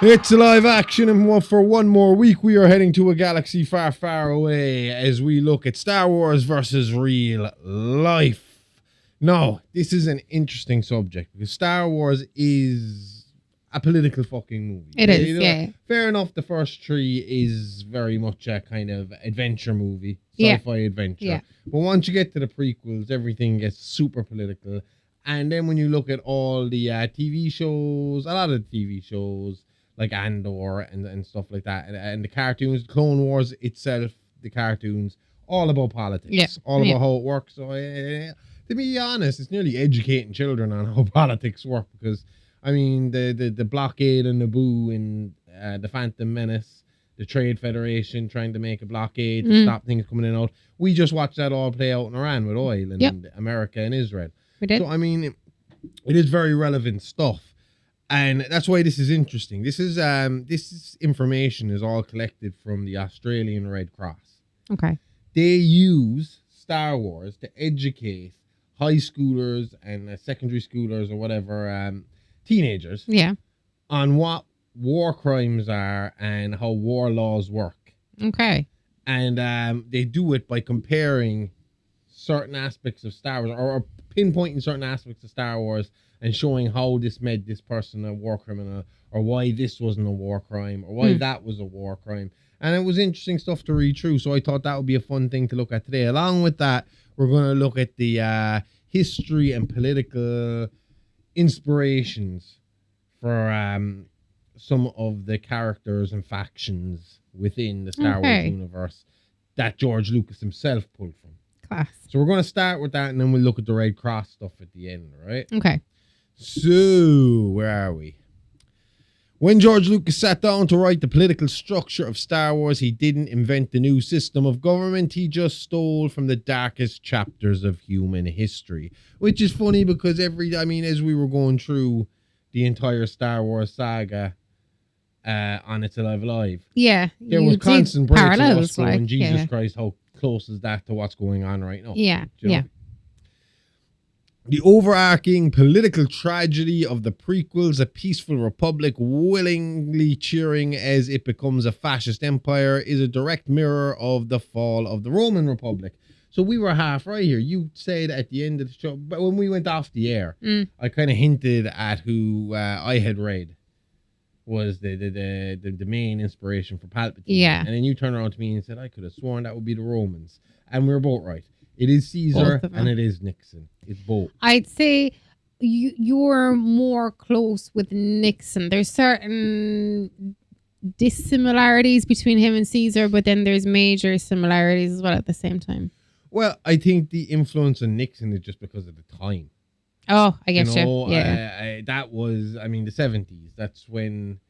It's a live action, and for one more week, we are heading to a galaxy far, far away as we look at Star Wars versus real life. Now, this is an interesting subject because Star Wars is a political fucking movie. It is, yeah. Fair enough, the first three is very much a kind of adventure movie, sci-fi adventure. Yeah. But once you get to the prequels, everything gets super political. And then when you look at all the TV shows, a lot of the TV shows, like Andor and stuff like that, and the cartoons, Clone Wars itself, the cartoons, all about politics, all about how it works. So, to be honest, it's nearly educating children on how politics work because, I mean, the blockade on Naboo in the Phantom Menace, the Trade Federation trying to make a blockade to stop things coming in and out. We just watched that all play out in Iran with oil and America and Israel. We did. So, I mean, it is very relevant stuff. And that's why this is interesting. This information is all collected from the Australian Red Cross. Okay. They use Star Wars to educate high schoolers and secondary schoolers or whatever, teenagers, on what war crimes are and how war laws work. Okay. And they do it by comparing certain aspects of Star Wars or pinpointing certain aspects of Star Wars and showing how this made this person a war criminal, or why this wasn't a war crime, or why that was a war crime. And it was interesting stuff to read through, so I thought that would be a fun thing to look at today. Along with that, we're going to look at the history and political inspirations for some of the characters and factions within the Star Wars universe that George Lucas himself pulled from. Class. So we're going to start with that, and then we'll look at the Red Cross stuff at the end, right? Okay. So, where are we? When George Lucas sat down to write the political structure of Star Wars, he didn't invent the new system of government. He just stole from the darkest chapters of human history. Which is funny because as we were going through the entire Star Wars saga on It's Alive Alive, there was constant breaks of us going, Jesus Christ, how close is that to what's going on right now? Yeah, The overarching political tragedy of the prequels, a peaceful republic willingly cheering as it becomes a fascist empire, is a direct mirror of the fall of the Roman Republic. So we were half right here. You said at the end of the show, but when we went off the air, I kind of hinted at who I had read was the main inspiration for Palpatine. Yeah. And then you turned around to me and said, I could have sworn that would be the Romans. And we were both right. It is Caesar and it is Nixon. It's both. I'd say you're more close with Nixon. There's certain dissimilarities between him and Caesar, but then there's major similarities as well at the same time. Well, I think the influence on Nixon is just because of the time. Oh, I get you. Yeah. That was, the 70s. That's when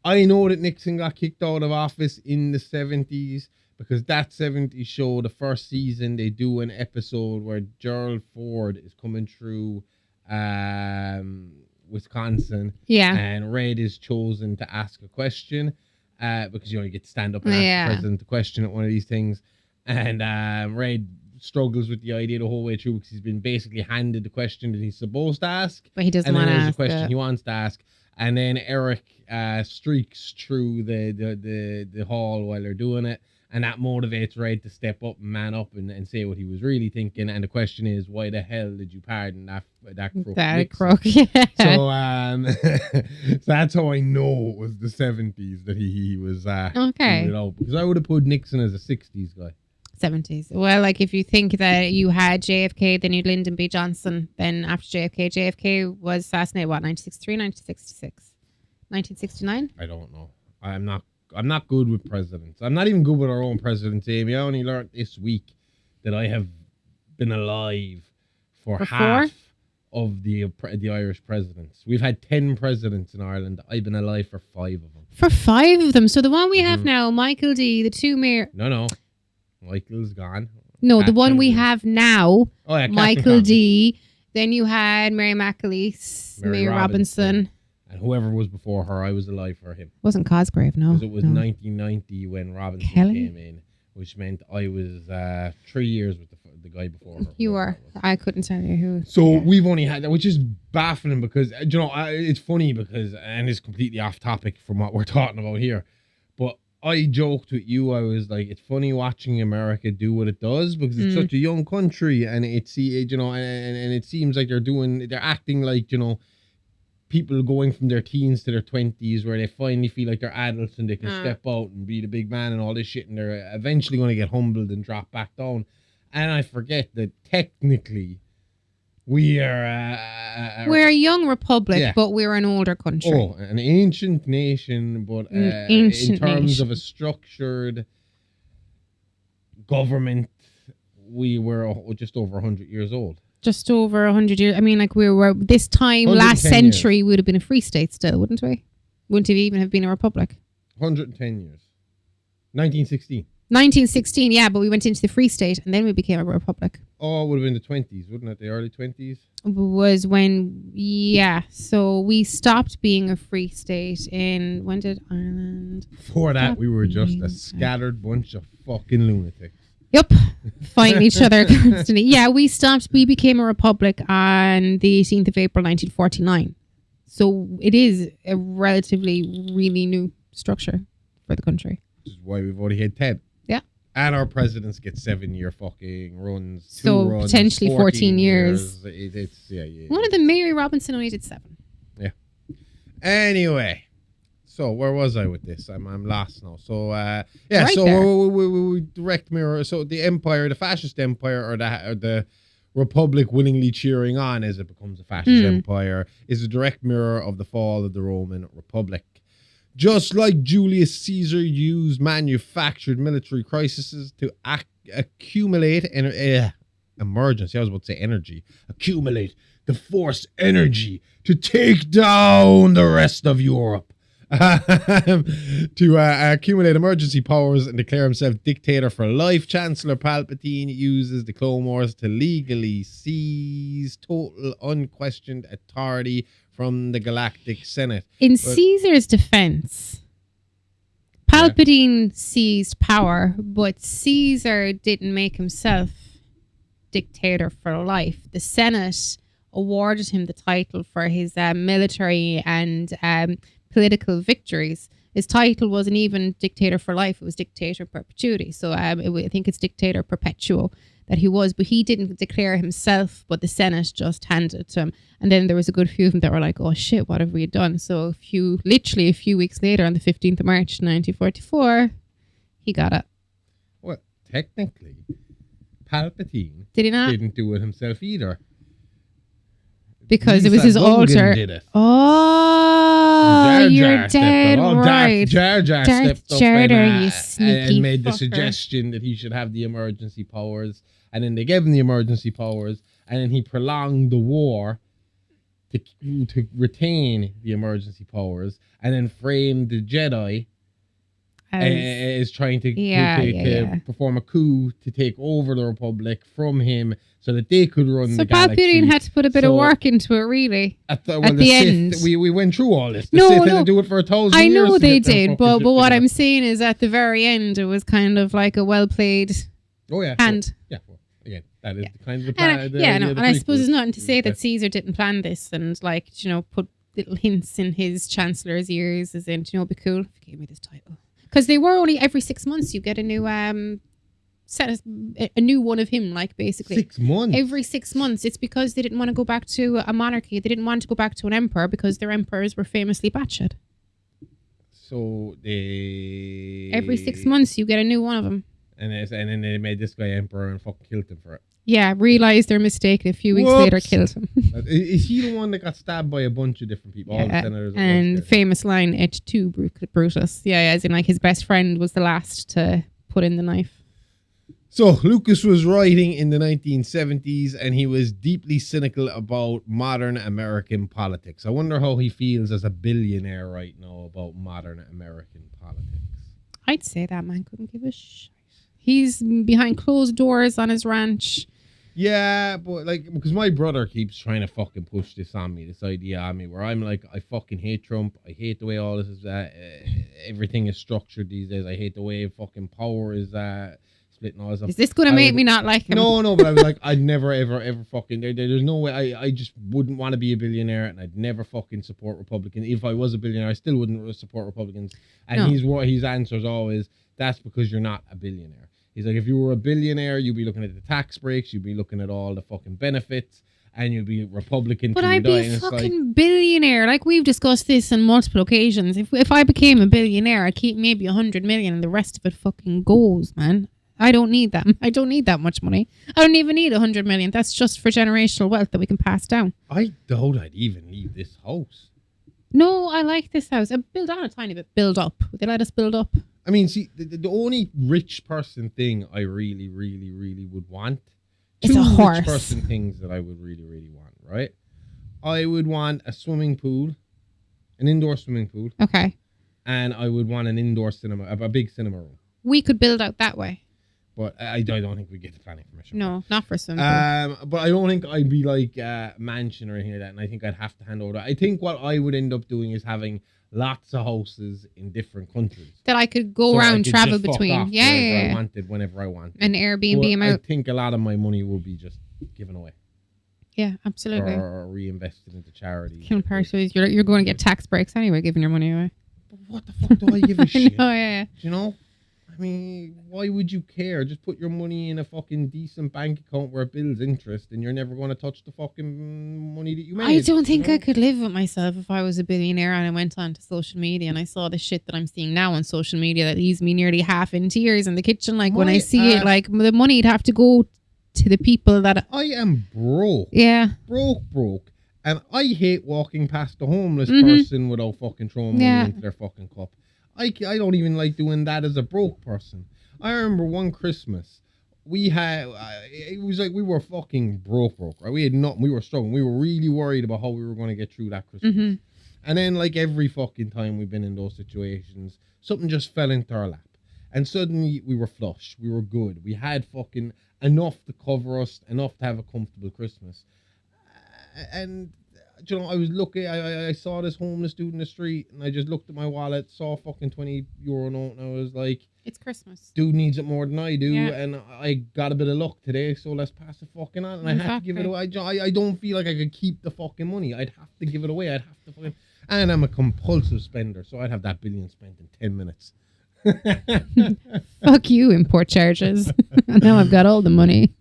I know that Nixon got kicked out of office in the 70s. Because that 70s show, the first season, they do an episode where Gerald Ford is coming through Wisconsin. Yeah. And Red is chosen to ask a question because you get to stand up and ask the president a question at one of these things. And Red struggles with the idea the whole way through because he's been basically handed the question that he's supposed to ask. But he doesn't want to ask. And then there's a question he wants to ask. And then Eric streaks through the hall while they're doing it. And that motivates Red to step up and man up and say what he was really thinking. And the question is, why the hell did you pardon that crook? That crook, yeah. So, so that's how I know it was the 70s that he was okay. Out. Because I would have put Nixon as a 60s guy. 70s. Well, like if you think that you had JFK, then you'd Lyndon B. Johnson. Then after JFK was assassinated, what, 1963, 1966? 1969? I don't know. I'm not good with presidents. I'm not even good with our own presidents, Amy. I only learned this week that I have been alive for half of the Irish presidents. We've had 10 presidents in Ireland. I've been alive for 5 of them. For 5 of them? So the one we have now, Michael D., the 2 mayor... No. Michael's gone. No, the one we have now, Michael D., then you had Mary McAleese, Mary Robinson. And whoever was before her, I was alive for him. Wasn't Cosgrave, no. Because it was 1990 when Robinson came in. which meant I was 3 years with the guy before her. You whoever were. that was. I couldn't tell you who. So yeah. we've only had that, which is baffling because it's funny because, and it's completely off topic from what we're talking about here, but I joked with you. I was like, it's funny watching America do what it does because it's such a young country, and and it seems like they're acting like people going from their teens to their 20s, where they finally feel like they're adults and they can step out and be the big man and all this shit, and they're eventually going to get humbled and drop back down. And I forget that technically we are we're a young republic, but we're an older country. Oh, an ancient nation, but in terms of a structured government, we were just over 100 years old. Just over 100 years. I mean, like we were this time last century, we would have been a free state still, wouldn't we? Wouldn't we even have been a republic? 110 years. 1916. 1916, yeah, but we went into the free state and then we became a republic. Oh, it would have been the 20s, wouldn't it? The early 20s? Was when, so we stopped being a free state in, when did Ireland? Before that, we were just a scattered bunch of fucking lunatics. Yep, fighting each other constantly. Yeah, we became a republic on the 18th of April, 1949. So it is a relatively really new structure for the country. Which is why we've already had 10. Yeah. And our presidents get 7-year fucking runs. So runs, potentially 14 years. It's One of them, Mary Robinson, only did 7. Yeah. Anyway. So where was I with this? I'm lost now. So Right so we direct mirror. So the empire, the fascist empire, or the republic willingly cheering on as it becomes a fascist empire, is a direct mirror of the fall of the Roman Republic. Just like Julius Caesar used manufactured military crises to accumulate emergency. I was about to say energy. Accumulate the forced energy to take down the rest of Europe. To accumulate emergency powers and declare himself dictator for life, Chancellor Palpatine uses the Clone Wars to legally seize total unquestioned authority from the Galactic Senate. In Caesar's defense, Palpatine seized power, but Caesar didn't make himself dictator for life. The Senate awarded him the title for his military and political victories. His title wasn't even dictator for life, it was dictator perpetuity. So I think it's dictator perpetual that he was, but he didn't declare himself, but the Senate just handed it to him. And then there was a good few of them that were like, oh shit, what have we done? So literally a few weeks later, on the 15th of March 1944, he got it. Well, technically, Palpatine didn't do it himself either. Because it was his altar. Did it. Oh, you're dead right. Jar Jar stepped up you sneaky and made the fucker. suggestion that he should have the emergency powers. And then they gave him the emergency powers. And then he prolonged the war to retain the emergency powers. And then framed the Jedi as trying to perform a coup to take over the Republic from him, so that they could run the galaxy. So Palpatine had to put a bit of work into it, really. At the end. We went through all this. The Sith had to do it for 1,000 years. I know they did, but what I'm saying is at the very end, it was kind of like a well-played hand. Yeah, well, again, that is kind of the plan. And I suppose there's nothing to say that Caesar didn't plan this and, like, put little hints in his chancellor's ears, as in, it'd be cool if you gave me this title. Because they were only every 6 months you get a new a new one of him, like, basically 6 months. Every 6 months. It's because they didn't want to go back to a monarchy. They didn't want to go back to an emperor because their emperors were famously batshit. So they every 6 months you get a new one of them. And then they made this guy emperor and fucking killed him for it. Yeah, realized their mistake and a few weeks later killed him. Is he the one that got stabbed by a bunch of different people? Yeah, all the senators. And famous line, et tu, Brutus. Yeah, as in, like, his best friend was the last to put in the knife. So Lucas was writing in the 1970s and he was deeply cynical about modern American politics. I wonder how he feels as a billionaire right now about modern American politics. I'd say that man couldn't give a shit. He's behind closed doors on his ranch. Yeah, but like, because my brother keeps trying to fucking push this on me, this idea on me, where I'm like, I fucking hate Trump. I hate the way all this is, everything is structured these days. I hate the way fucking power is split and all this stuff. Is this going to make me not like him? No, but I was like, I'd never, ever fucking, there's no way, I just wouldn't want to be a billionaire, and I'd never fucking support Republicans. If I was a billionaire, I still wouldn't support Republicans. And his answer is always, that's because you're not a billionaire. He's like, if you were a billionaire, you'd be looking at the tax breaks, you'd be looking at all the fucking benefits, and you'd be Republican. But I'd be a fucking billionaire. Like, we've discussed this on multiple occasions. If I became a billionaire, I'd keep maybe 100 million and the rest of it fucking goes, man. I don't need that. I don't need that much money. I don't even need 100 million. That's just for generational wealth that we can pass down. I doubt I'd even leave this house. No, I like this house. Build on a tiny bit. Build up. Would they let us build up? I mean, see, the only rich person thing I really, really, really would want. It's a horse. Rich person things that I would really, really want, right? I would want a swimming pool, an indoor swimming pool. Okay. And I would want an indoor cinema, a big cinema room. We could build out that way. But I don't think we get the planning permission. No, not for swimming pool. But I don't think I'd be like a mansion or anything like that. And I think I'd have to hand over that. I think what I would end up doing is having lots of houses in different countries that I could go around, travel between. Yeah. I wanted whenever I wanted. An Airbnb amount. I think a lot of my money will be just given away. Yeah, absolutely. Or reinvested into charity. Killing parties. You're going to get tax breaks anyway, giving your money away. But what the fuck do I give a shit? Oh yeah. You know? I mean, why would you care? Just put your money in a fucking decent bank account where it builds interest, and you're never going to touch the fucking money that you made. I don't think I could live with myself if I was a billionaire and I went on to social media and I saw the shit that I'm seeing now on social media that leaves me nearly half in tears in the kitchen. Like, when I see it, like, the money'd have to go to the people that... I am broke. Yeah. Broke. And I hate walking past a homeless person without fucking throwing money into their fucking cup. I don't even like doing that as a broke person. I remember one Christmas, we had, it was like we were fucking broke, right? We had nothing, we were struggling. We were really worried about how we were going to get through that Christmas. And then, like, every fucking time we've been in those situations, something just fell into our lap. And suddenly we were flush. We were good. We had fucking enough to cover us, enough to have a comfortable Christmas. And... you know, I was looking, I saw this homeless dude in the street, and I just looked at my wallet, saw a fucking €20 note, and I was like, it's Christmas. Dude needs it more than I do, and I got a bit of luck today, so let's pass the fucking on. And I had to give it away. I don't feel like I could keep the fucking money. I'd have to give it away. I'd have to fucking... And I'm a compulsive spender, so I'd have that billion spent in 10 minutes. Fuck you, import charges. Now I've got all the money.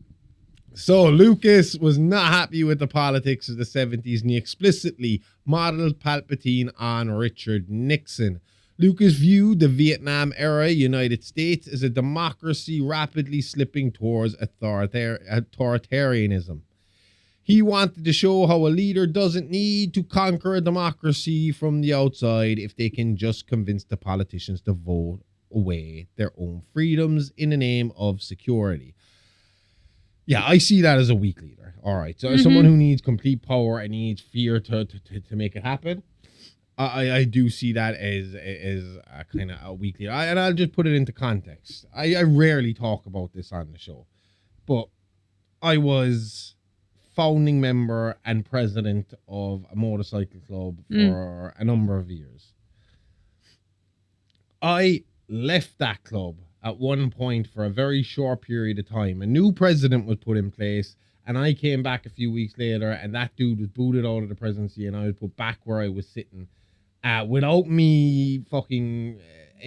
So Lucas was not happy with the politics of the 70s, and he explicitly modeled Palpatine on Richard Nixon. Lucas viewed the Vietnam-era United States as a democracy rapidly slipping towards authoritarianism. He wanted to show how a leader doesn't need to conquer a democracy from the outside if they can just convince the politicians to vote away their own freedoms in the name of security. Yeah, I see that as a weak leader. All right. So as someone who needs complete power and needs fear to make it happen, I do see that as a kind of a weak leader. And I'll just put it into context. I rarely talk about this on the show, but I was founding member and president of a motorcycle club for a number of years. I left that club at one point for a very short period of time. A new president was put in place, and I came back a few weeks later, and that dude was booted out of the presidency, and I was put back where I was sitting without me fucking...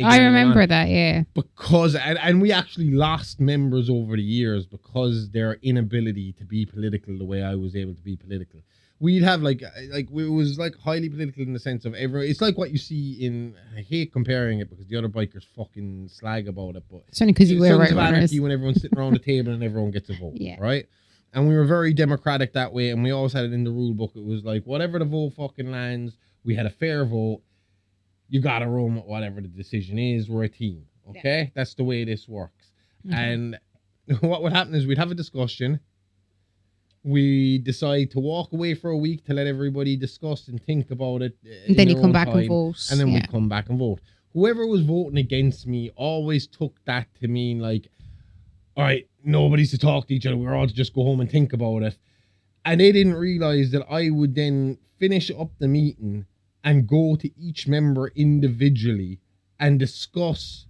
I remember that, yeah. Because, and we actually lost members over the years because their inability to be political the way I was able to be political. We'd have like it was like highly political in the sense of it's like what you see in, I hate comparing it because the other bikers fucking slag about it, but it's only because you wear Red Runners. When everyone's sitting around the table and everyone gets a vote, right? And we were very democratic that way, and we always had it in the rule book. It was like, whatever the vote fucking lands, we had a fair vote. You gotta run with whatever the decision is. We're a team, okay? Yeah. That's the way this works. And what would happen is we'd have a discussion. We decide to walk away for a week to let everybody discuss and think about it. And then you come back and vote. And then we come back and vote. Whoever was voting against me always took that to mean like, all right, nobody's to talk to each other. We're all to just go home and think about it. And they didn't realize that I would then finish up the meeting and go to each member individually and discuss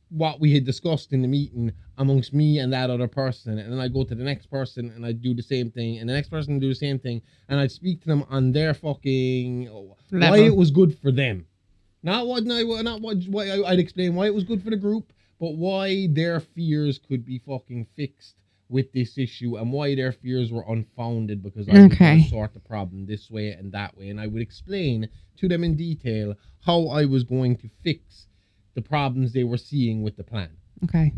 what we had discussed in the meeting amongst me and that other person. And then I go to the next person and I do the same thing, and the next person do the same thing, and I'd speak to them on their fucking why it was good for them. Not what I'd explain why it was good for the group, but why their fears could be fucking fixed with this issue, and why their fears were unfounded, because I was going to sort the problem this way and that way. And I would explain to them in detail how I was going to fix the problems they were seeing with the plan. Okay.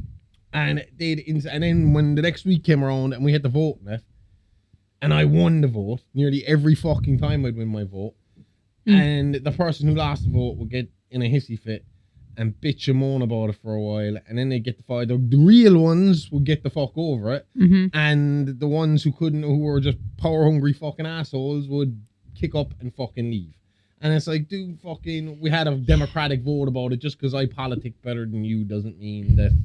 And then when the next week came around and we had to vote on it, and I won the vote nearly every fucking time I'd win my vote, and the person who lost the vote would get in a hissy fit and bitch and moan about it for a while, and then they get the fight. The real ones would get the fuck over it, and the ones who were just power hungry fucking assholes would kick up and fucking leave. And it's like, dude, fucking, we had a democratic vote about it. Just because I politic better than you doesn't mean that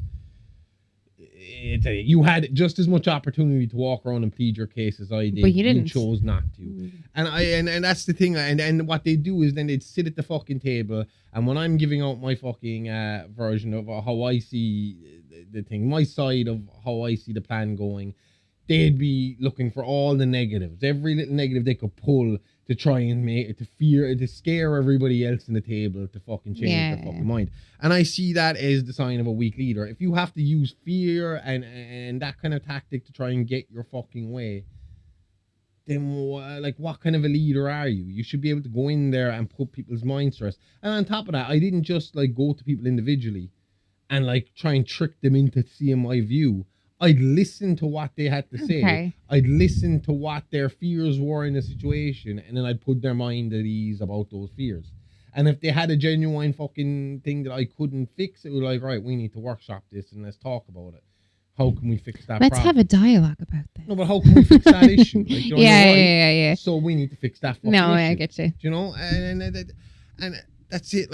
you had just as much opportunity to walk around and plead your case as I did. But you didn't. You chose not to. And that's the thing. And what they do is then they'd sit at the fucking table, and when I'm giving out my fucking version of how I see the thing, my side of how I see the plan going, they'd be looking for all the negatives, every little negative they could pull to try and to scare everybody else in the table to fucking change their fucking mind. And I see that as the sign of a weak leader. If you have to use fear and that kind of tactic to try and get your fucking way, then what kind of a leader are you? You should be able to go in there and put people's minds to rest. And on top of that, I didn't just go to people individually and try and trick them into seeing my view. I'd listen to what they had to say. Okay. I'd listen to what their fears were in the situation, and then I'd put their mind at ease about those fears. And if they had a genuine fucking thing that I couldn't fix, it was right, we need to workshop this and let's talk about it. How can we fix that Let's problem? have a dialogue about this. No, but how can we fix that issue? Yeah. So we need to fix that fucking No, issue. I get you. Do you know? And that's it.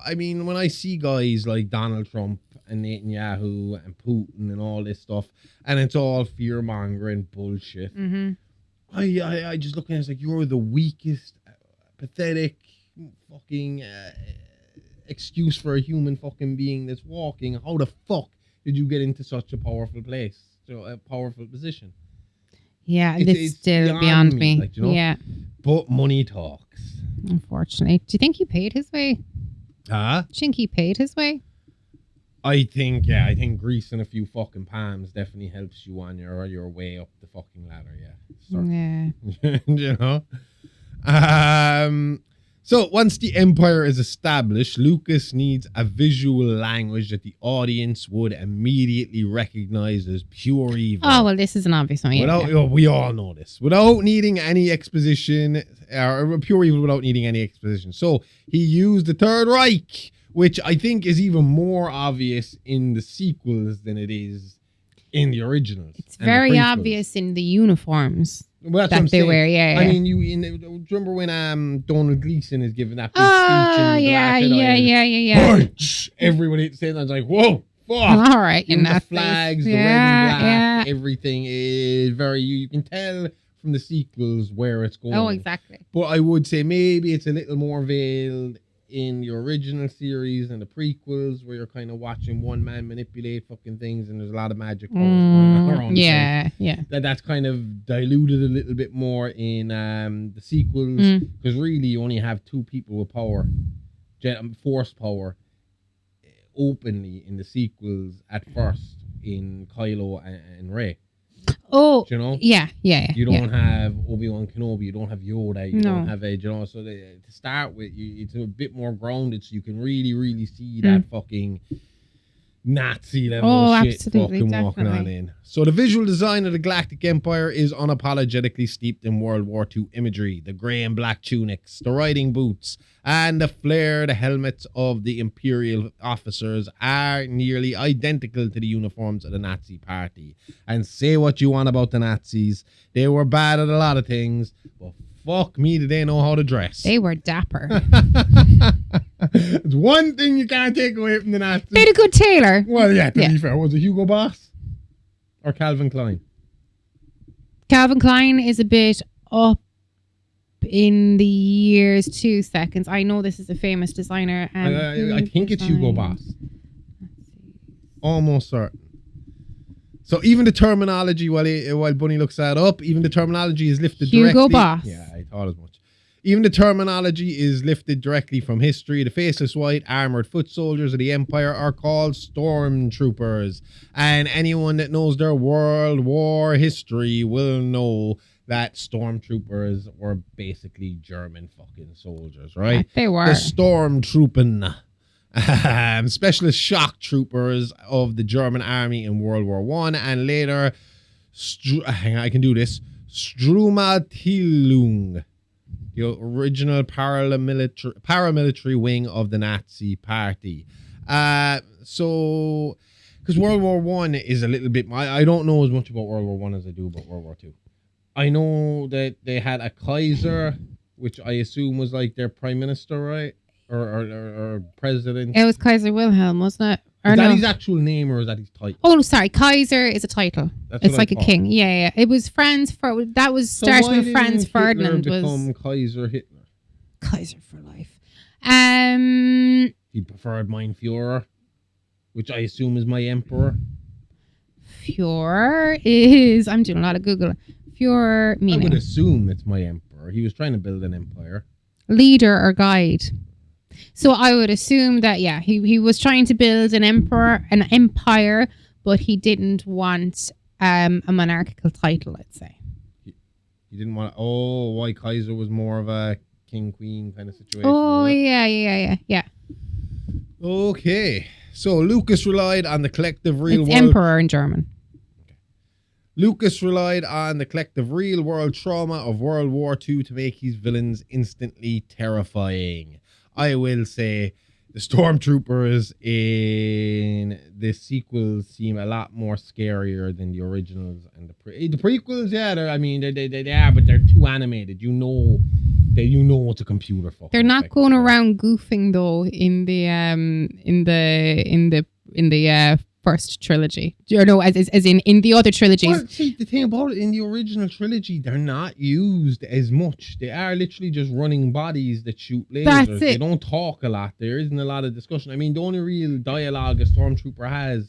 I mean, when I see guys like Donald Trump and Netanyahu and Putin and all this stuff, and it's all fear-mongering bullshit, I just look at it as you're the weakest, pathetic fucking excuse for a human fucking being that's walking. How the fuck did you get into such a powerful place, a powerful position? Yeah, it's still beyond me. Yeah. But money talks. Unfortunately. Do you think he paid his way? Huh? Do you think he paid his way? I think greasing a few fucking palms definitely helps you on your way up the fucking ladder, yeah. You know? So once the empire is established, Lucas needs a visual language that the audience would immediately recognize as pure evil. Oh, well, this is an obvious one. We all know this. Without needing any exposition, or pure evil without needing any exposition. So he used the Third Reich, which I think is even more obvious in the sequels than it is in the originals. It's very obvious in the uniforms. Well, that they wear, yeah. I mean, do you remember when Donald Gleason is giving that big speech? Yeah. Everybody saying that, like, whoa, fuck. All right, and the flags, the red and black, everything is very. You can tell from the sequels where it's going. Oh, exactly. But I would say maybe it's a little more veiled in the original series and the prequels, where you're kind of watching one man manipulate fucking things, and there's a lot of magic powers going around. Yeah. That's kind of diluted a little bit more in the sequels, because really you only have two people with power, force power, openly in the sequels at first, in Kylo and Rey. Oh, you know? Yeah. You don't have Obi-Wan Kenobi, you don't have Yoda, you don't have so to start with, it's a bit more grounded, so you can really see that fucking Nazi level shit fucking walking on in. So the visual design of the Galactic Empire is unapologetically steeped in World War II imagery. The grey and black tunics, the riding boots, and the flared helmets of the Imperial officers are nearly identical to the uniforms of the Nazi party. And say what you want about the Nazis, they were bad at a lot of things, but fuck me, did they know how to dress. They were dapper. It's one thing you can't take away from the Nazis. They had a good tailor. Well, yeah, to be fair, was it Hugo Boss? or Calvin Klein? Calvin Klein is a bit up in the years. 2 seconds. I know this is a famous designer. I think it's Hugo Boss. Almost certain. So even the terminology, while Bunny looks that up, even the terminology is lifted directly. Hugo Boss. Yeah, I thought as much. Even the terminology is lifted directly from history. The faceless white armored foot soldiers of the Empire are called stormtroopers. And anyone that knows their World War history will know that stormtroopers were basically German fucking soldiers, right? Yeah, they were. The stormtroopen. Specialist shock troopers of the German army in World War I, and later, I can do this, Sturmabteilung, the original paramilitary wing of the Nazi party. So, because World War I is a little bit, I don't know as much about World War I as I do about World War II. I know that they had a Kaiser, which I assume was like their prime minister, right? Or president. It was Kaiser Wilhelm, wasn't it? Or Is that no? his actual name or is that his title? Oh, no, sorry. Kaiser is a title. That's It's what like I a thought. king. Yeah. It was that was So starting why with Franz didn't Hitler Ferdinand become was Kaiser Hitler? Kaiser for life. He preferred mein Führer, which I assume is my emperor. Führer is, I'm doing a lot of Google. Führer I would meaning assume it's my emperor. He was trying to build an empire. leader or guide. So I would assume that, yeah, he was trying to build an empire, but he didn't want a monarchical title, let's say. He didn't want. Oh, why Kaiser was more of a king queen kind of situation. Oh, was it? yeah. Okay, so Lucas relied on the collective real It's world. emperor in German. Lucas relied on the collective real-world trauma of World War II to make his villains instantly terrifying. I will say the stormtroopers in the sequels seem a lot more scarier than the originals and the prequels. Yeah, they are, but they're too animated. You know it's a computer. They're not going around goofing though in the first trilogy. You know, as in the other trilogies. Well, see, the thing about it, in the original trilogy, they're not used as much. They are literally just running bodies that shoot lasers. That's it. They don't talk a lot. There isn't a lot of discussion. I mean, the only real dialogue a stormtrooper has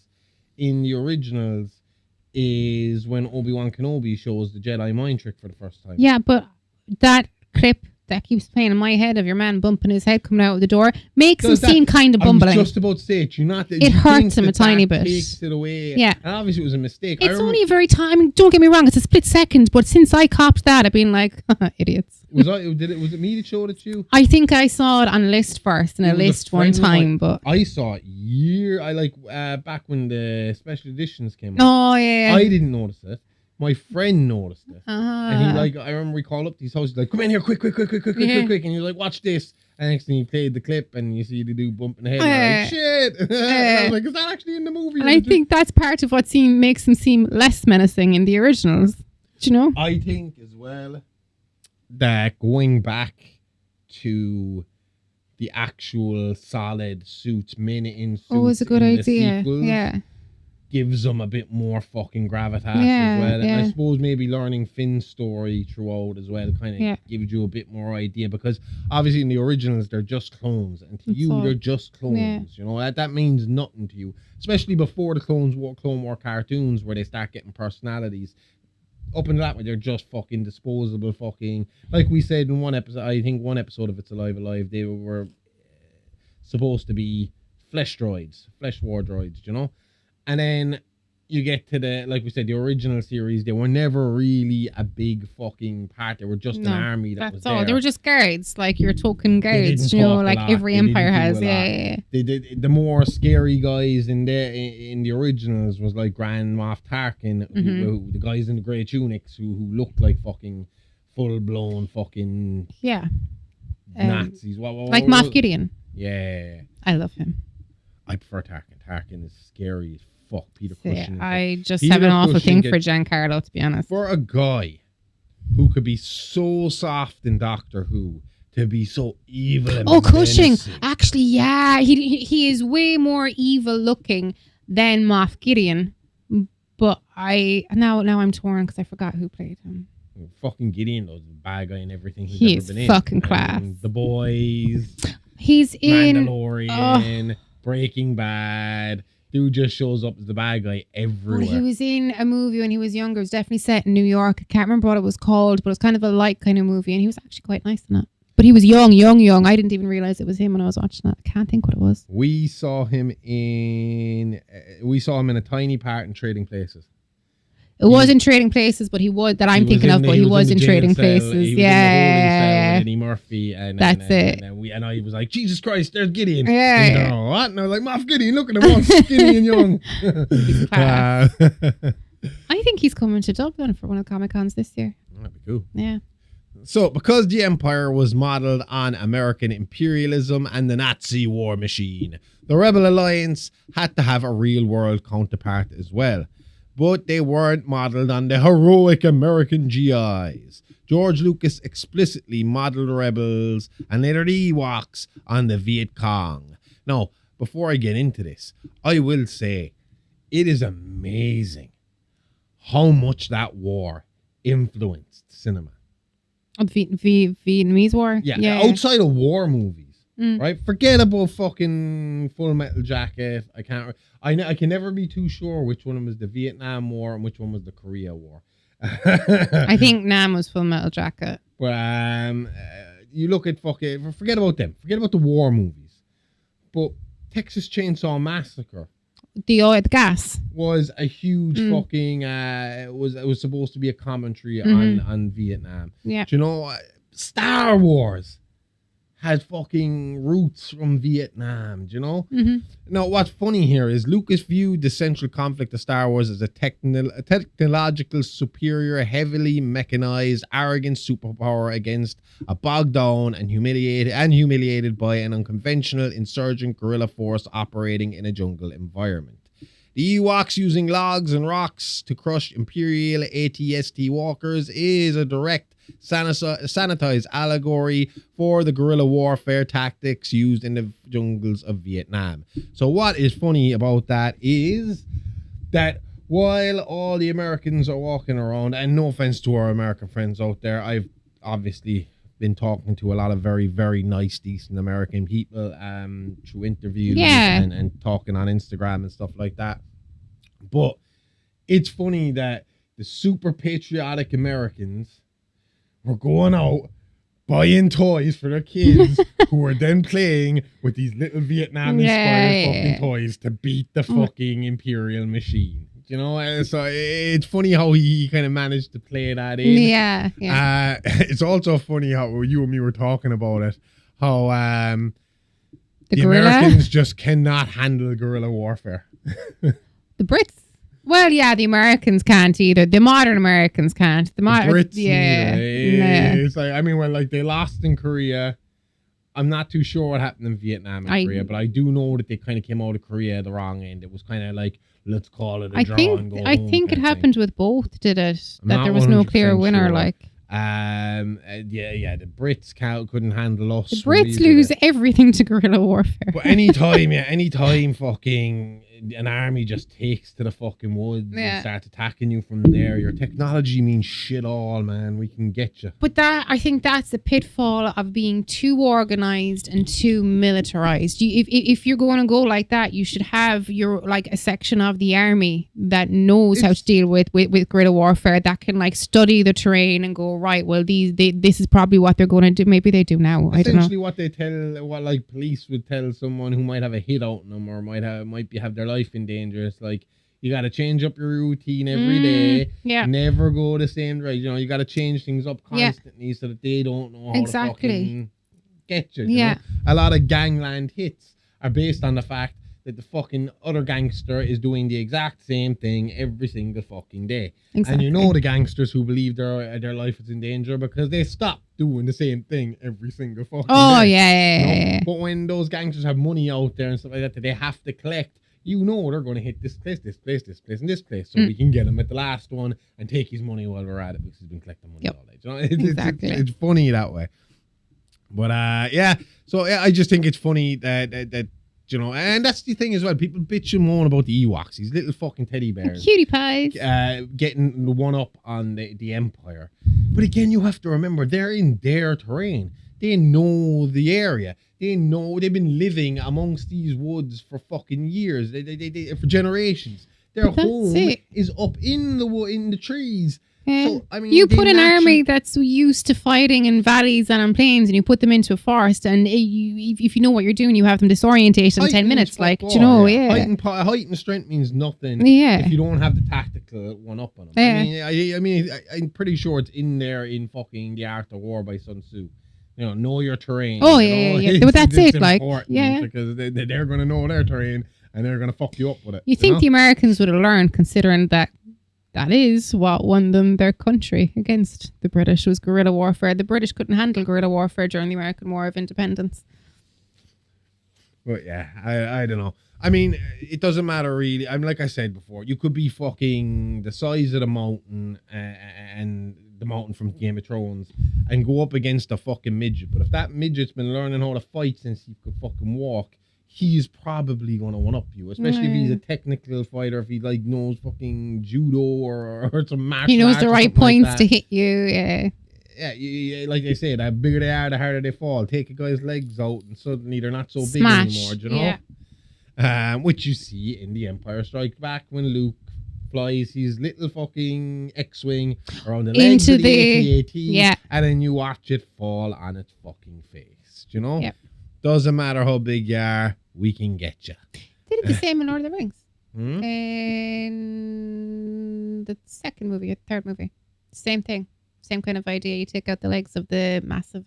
in the originals is when Obi-Wan Kenobi shows the Jedi mind trick for the first time. Yeah, but that clip that keeps playing in my head of your man bumping his head coming out of the door makes him seem kind of bumbling. I was just about to say it. It hurts him a tiny bit. Takes it away. Yeah. And obviously it was a mistake. It's only a very time. I mean, don't get me wrong. It's a split second, but since I copped that, I've been like, idiots. Was it me that showed it to you? I think I saw it on a list first, and It a was a list one friend of time, mine. but I saw it back when the special editions came out. oh yeah. I didn't notice it. My friend noticed it. And Uh-huh. I remember we called up to his house, he's like, come in here, quick. And you're like, watch this. And next thing he played the clip and you see the dude bumping the head. And I'm like, shit. And I was like, is that actually in the movie? And I think that's part of what makes him seem less menacing in the originals. Do you know? I think as well that going back to the actual solid suits, men in suits. Oh, it's a good in the idea. sequels Yeah. gives them a bit more fucking gravitas Yeah, as well. And I yeah. suppose maybe learning Finn's story throughout as well kind of gives you a bit more idea, because obviously in the originals they're just clones, and to That's you all. they're just clones. Yeah. You know, that means nothing to you, especially before the Clone War cartoons where they start getting personalities. Up until that way, they're just fucking disposable fucking, like we said in one episode, I think one episode of It's Alive, they were supposed to be flesh war droids, you know? And then you get to like we said, the original series, they were never really a big fucking part. They were just an army that was That's all. there. They were just guards, like your token guards, didn't you know, talk a like lot. every They didn't empire do has. a lot. Yeah. They did the more scary guys in the originals was like Grand Moff Tarkin, who the guys in the grey tunics who looked like fucking full blown fucking Yeah. Nazis. Like Moff Gideon. Yeah, I love him. I prefer Tarkin. Tarkin is scary as fuck. Peter Yeah, Cushing. I just Peter have an awful Cushing thing for Giancarlo, to be honest. For a guy who could be so soft in Doctor Who to be so evil and Cushing. menacing. Actually, yeah. He is way more evil looking than Moff Gideon. But now I'm torn because I forgot who played him. Fucking Gideon, though, the bad guy and everything He's ever been fucking in. class. The Boys, He's in Mandalorian, Breaking Bad. Dude just shows up as the bad guy everywhere. He was in a movie when he was younger. It was definitely set in New York. I can't remember what it was called, but it was kind of a light kind of movie, and he was actually quite nice in it. But he was young. I didn't even realize it was him when I was watching it. I can't think what it was. We saw him in a tiny part in Trading Places. It was in Trading Places, but he was in Trading Places. He was in the Eddie Murphy, and that's it. And I was like, Jesus Christ, there's Gideon. Yeah. What? And I was like, Moff Gideon, look at him, all skinny and young. I think he's coming to Dublin for one of the Comic Cons this year. That'd be cool. Yeah. So, because the Empire was modeled on American imperialism and the Nazi war machine, the Rebel Alliance had to have a real-world counterpart as well. But they weren't modeled on the heroic American GIs. George Lucas explicitly modeled the Rebels and later the Ewoks on the Viet Cong. Now, before I get into this, I will say it is amazing how much that war influenced cinema. Vietnamese War? Yeah, outside of war movies. Right, forget about fucking Full Metal Jacket. I can never be too sure which one was the Vietnam War and which one was the Korea War. I think Nam was Full Metal Jacket. But you look at forget about them. Forget about the war movies. But Texas Chainsaw Massacre, the gas was a huge fucking. It was supposed to be a commentary on Vietnam. Yeah, do you know Star Wars had fucking roots from Vietnam, do you know? Now, what's funny here is Lucas viewed the central conflict of Star Wars as a technological superior, heavily mechanized, arrogant superpower against a bogged down and humiliated by an unconventional insurgent guerrilla force operating in a jungle environment. The Ewoks using logs and rocks to crush Imperial AT-ST walkers is a direct sanitized allegory for the guerrilla warfare tactics used in the jungles of Vietnam. So what is funny about that is that while all the Americans are walking around, and no offense to our American friends out there, I've obviously been talking to a lot of very, very nice, decent American people through interviews and talking on Instagram and stuff like that. But it's funny that the super patriotic Americans were going out buying toys for their kids who were then playing with these little Vietnam-inspired fucking toys to beat the fucking imperial machine. You know, so it's funny how he kind of managed to play that in. Yeah. It's also funny how you and me were talking about it, how the Americans just cannot handle guerrilla warfare. The Brits. Well, yeah, the Americans can't either. The modern Americans can't. The Brits, yeah. It's like, I mean, well, like they lost in Korea. I'm not too sure what happened in Vietnam and Korea, but I do know that they kind of came out of Korea the wrong end. It was kind of like, let's call it a draw and go home. I think it happened with both, did it? That there was no clear winner, sure. like. The Brits couldn't handle us. The Brits lose everything to guerrilla warfare. But anytime fucking an army just takes to the fucking woods and starts attacking you from there, your technology means shit all, man. We can get you. But I think that's the pitfall of being too organized and too militarized. If you're going to go like that, you should have a section of the army that knows how to deal with guerrilla warfare, that can like study the terrain and go, right, well, this is probably what they're going to do. Maybe they do now. I don't know. Essentially, what like police would tell someone who might have a hit out on them or might have their life in danger. It's like, you got to change up your routine every day. Yeah. Never go the same right. You know, you got to change things up constantly so that they don't know how to fucking get you. You know? A lot of gangland hits are based on the fact that the fucking other gangster is doing the exact same thing every single fucking day. Exactly. And you know the gangsters who believe their life is in danger because they stop doing the same thing every single fucking day. Yeah. But when those gangsters have money out there and stuff like that they have to collect, you know they're going to hit this place, and this place, so we can get him at the last one and take his money while we're at it because he's been collecting money all day. You know, it's funny that way. But so I just think it's funny that You know, and that's the thing as well. People bitch and moan about the Ewoks, these little fucking teddy bears. Cutie pies. Getting the one up on the Empire. But again, you have to remember, they're in their terrain. They know the area. They know they've been living amongst these woods for fucking years. They for generations. Their home is up in the trees. Yeah. So, I mean, you put an army that's used to fighting in valleys and on plains, and you put them into a forest, and if you know what you're doing, you have them disorientated in 10 minutes. Like, do you know, height and strength means nothing. Yeah. If you don't have the tactical one up on them. Yeah. I mean, I'm pretty sure it's in there in fucking The Art of War by Sun Tzu. You know your terrain. Oh, yeah. But that's it. Like, yeah. Because they're going to know their terrain, and they're going to fuck you up with it. You think the Americans would have learned, considering that is what won them their country against the British, was guerrilla warfare. The British couldn't handle guerrilla warfare during the American War of Independence. But yeah, I don't know. I mean, it doesn't matter really. I mean, like I said before, you could be fucking the size of the mountain and the mountain from Game of Thrones and go up against a fucking midget. But if that midget's been learning how to fight since he could fucking walk, he's probably going to one-up you, especially if he's a technical fighter, if he like knows fucking judo or some martial arts. He knows the right points like to hit you, yeah. Yeah, like they say, the bigger they are, the harder they fall. Take a guy's legs out and suddenly they're not so big anymore, do you know? Yeah. Which you see in The Empire Strikes Back when Luke flies his little fucking X-Wing around the legs of the AT-AT, and then you watch it fall on its fucking face, do you know? Yep. Doesn't matter how big you are, we can get you. They did the same in Lord of the Rings. In the second movie or third movie. Same thing. Same kind of idea. You take out the legs of the massive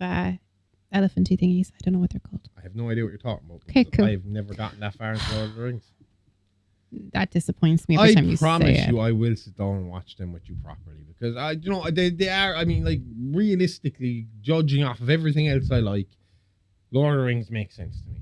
elephanty thingies. I don't know what they're called. I have no idea what you're talking about. Okay, cool. I've never gotten that far into Lord of the Rings. That disappoints me every time you say it. I promise you I will sit down and watch them with you properly. Because, they are, I mean, like, realistically, judging off of everything else I like, Lord of the Rings makes sense to me.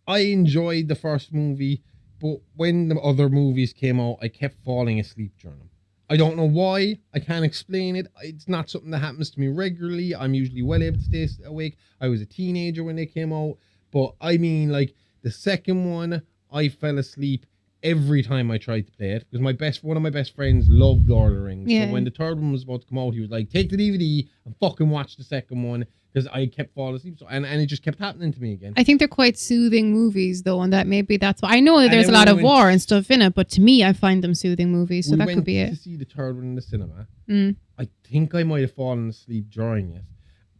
I enjoyed the first movie, but when the other movies came out, I kept falling asleep during them. I don't know why. I can't explain it. It's not something that happens to me regularly. I'm usually well able to stay awake. I was a teenager when they came out. But I mean, like, the second one, I fell asleep every time I tried to play it. Because one of my best friends loved Lord of the Rings. Yeah. So when the third one was about to come out, he was like, take the DVD and fucking watch the second one. Because I kept falling asleep. And it just kept happening to me again. I think they're quite soothing movies, though, and that maybe that's why. I know that there's a lot of war and stuff in it, but to me, I find them soothing movies, so that could be it. We went to see the third one in the cinema. I think I might have fallen asleep during it,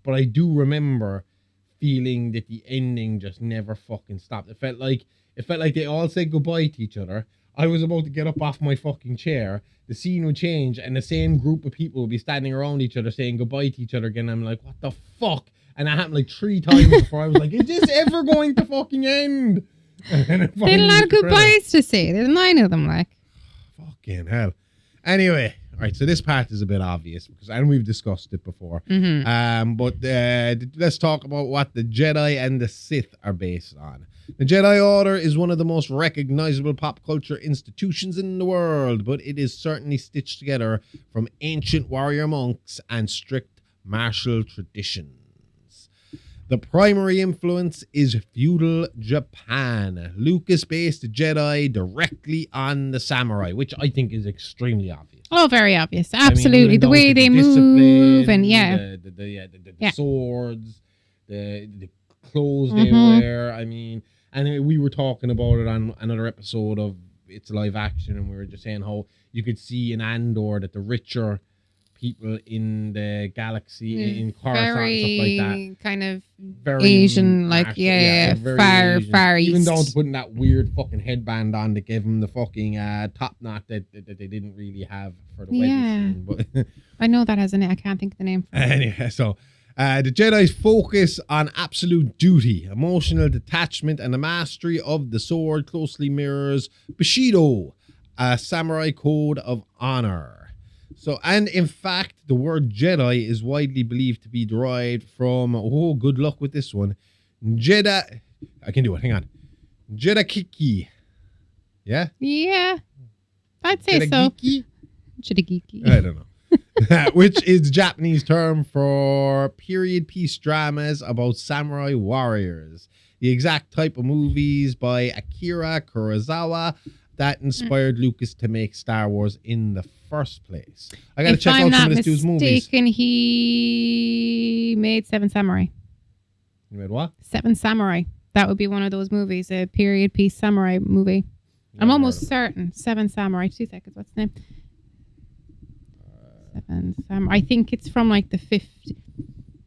but I do remember feeling that the ending just never fucking stopped. It felt like they all said goodbye to each other. I was about to get up off my fucking chair. The scene would change and the same group of people would be standing around each other saying goodbye to each other again. I'm like, what the fuck? And that happened like 3 times before I was like, is this ever going to fucking end? They had a lot of goodbyes to say. There's 9 of them, like. Fucking hell. Anyway, all right, so this part is a bit obvious and we've discussed it before. But let's talk about what the Jedi and the Sith are based on. The Jedi Order is one of the most recognizable pop culture institutions in the world, but it is certainly stitched together from ancient warrior monks and strict martial traditions. The primary influence is feudal Japan. Lucas based the Jedi directly on the samurai, which I think is extremely obvious. Oh, very obvious. Absolutely. I mean, the way they move and the swords, the clothes they wear. I mean, and we were talking about it on another episode of It's Live Action, and we were just saying how you could see in Andor that the richer people in the galaxy, in Coruscant and stuff like that, kind of very Asian, like far east. Even down to putting that weird fucking headband on that gave them the fucking top knot that they didn't really have for the wedding scene. But I know that has a name. I can't think of the name. Anyway, so the Jedi's focus on absolute duty, emotional detachment, and the mastery of the sword closely mirrors Bushido, a samurai code of honor. So, and in fact, the word Jedi is widely believed to be derived from, good luck with this one, Jedi, I can do it, hang on, Jedakiki. Yeah? Yeah, I'd say so. Jedagiki? Jedagiki. I don't know. which is Japanese term for period piece dramas about samurai warriors. The exact type of movies by Akira Kurosawa that inspired Lucas to make Star Wars in the first place. I got to check out some of this dude's movies. If I'm not mistaken, he made Seven Samurai. You made what? Seven Samurai. That would be one of those movies, a period piece samurai movie. I'm almost certain. Seven Samurai. 2 seconds. What's the name? Seven Samurai. I think it's from like the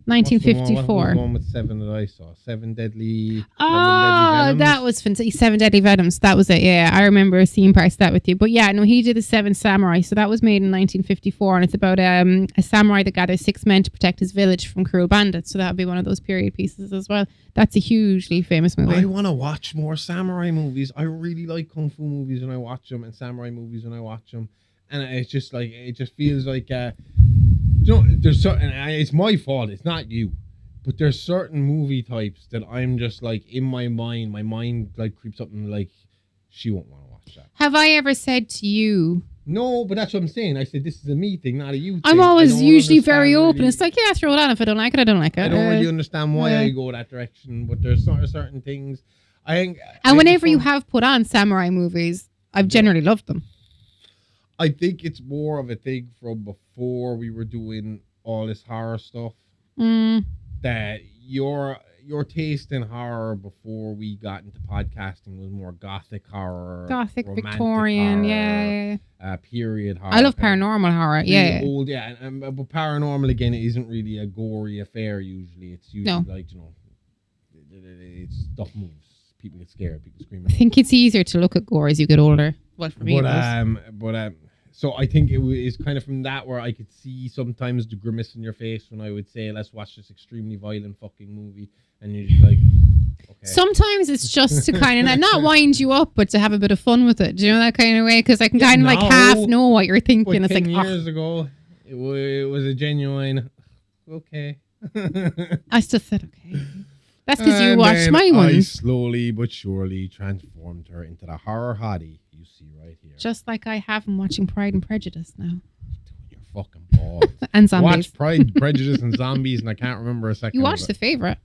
1954. What was the one with 7 that I saw? Seven Deadly. Oh, that was fantastic. 7 Deadly Venoms. That was it. Yeah, I remember seeing parts of that with you. But yeah, no, he did the Seven Samurai. So that was made in 1954, and it's about a samurai that gathers 6 men to protect his village from cruel bandits. So that would be one of those period pieces as well. That's a hugely famous movie. I want to watch more samurai movies. I really like kung fu movies when I watch them, and samurai movies when I watch them. And it's just like, it just feels like, there's certain, it's my fault, it's not you, but there's certain movie types that I'm just like, in my mind like creeps up and like, she won't want to watch that. Have I ever said to you? No, but that's what I'm saying. I said, this is a me thing, not a you thing. I'm always usually very open. Really, it's like, yeah, throw it on. If I don't like it, I don't like it. I don't really understand why I go that direction, but there's sort of certain things. I think. And whenever you have put on samurai movies, I've generally loved them. I think it's more of a thing from before we were doing all this horror stuff. That your taste in horror before we got into podcasting was more gothic horror, gothic Victorian, horror, period horror. I love paranormal horror, really old, but paranormal again, it isn't really a gory affair. Usually, it's usually like it's stuff moves. People get scared. People scream. I think it's easier to look at gore as you get older. Well, for me, so I think it is kind of from that where I could see sometimes the grimace in your face when I would say, let's watch this extremely violent fucking movie. And you're just like, okay. Sometimes it's just to kind of not wind you up, but to have a bit of fun with it. Do you know that kind of way? Because I can kind of like half know what you're thinking. But it's 10 years ago, it was a genuine, okay. I just said, okay. That's because you watched my one. I slowly but surely transformed her into the horror hottie you see right here. Just like I have been watching Pride and Prejudice now. You're fucking balls. And Zombies. I watched Pride, Prejudice, and Zombies, and I can't remember a second. You watched The Favourite.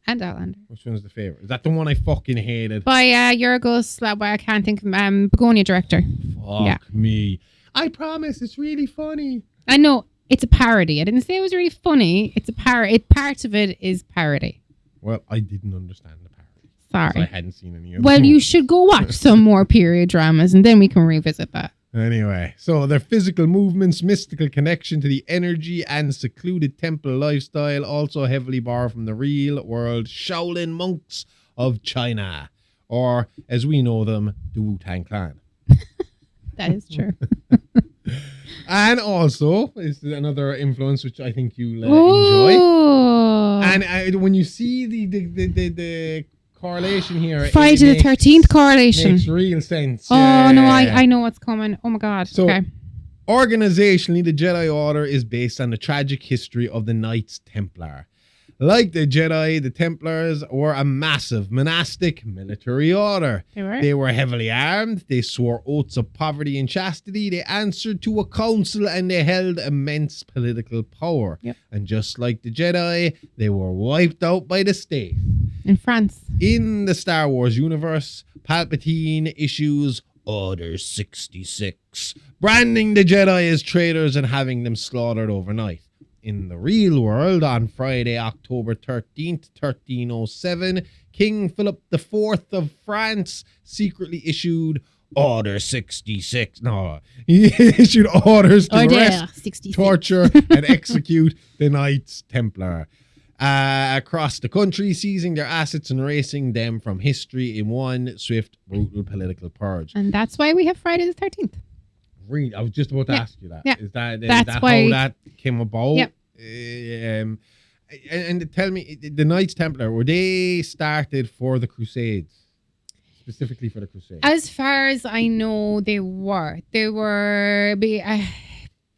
And Outlander. Which one's The Favourite? Is that the one I fucking hated? By Yorgos, I can't think of Begonia director. Fuck me. I promise it's really funny. I know. It's a parody. I didn't say it was really funny. It's a parody. Part of it is parody. Well, I didn't understand the parody. Sorry. I hadn't seen any of them. Well, you should go watch some more period dramas and then we can revisit that. Anyway, so their physical movements, mystical connection to the energy and secluded temple lifestyle also heavily borrow from the real world Shaolin monks of China, or as we know them, the Wu-Tang Clan. That is true. And also, this is another influence which I think you'll enjoy. And when you see the correlation here, Friday the 13th correlation makes real sense. Oh no, I know what's coming. Oh my god. So, okay. Organizationally, the Jedi Order is based on the tragic history of the Knights Templar. Like the Jedi, the Templars were a massive monastic military order. They were heavily armed. They swore oaths of poverty and chastity. They answered to a council and they held immense political power. Yep. And just like the Jedi, they were wiped out by the state. In France. In the Star Wars universe, Palpatine issues Order 66, branding the Jedi as traitors and having them slaughtered overnight. In the real world, on Friday, October 13th, 1307, King Philip IV of France secretly issued Order 66. No, he issued orders to arrest, 66. Torture, and execute the Knights Templar across the country, seizing their assets and erasing them from history in one swift, brutal political purge. And that's why we have Friday the 13th. Really? I was just about to ask you that. Yeah. Is that why, how that came about? Yep. And tell me, the Knights Templar, were they started for the Crusades? Specifically for the Crusades? As far as I know, they were. They were...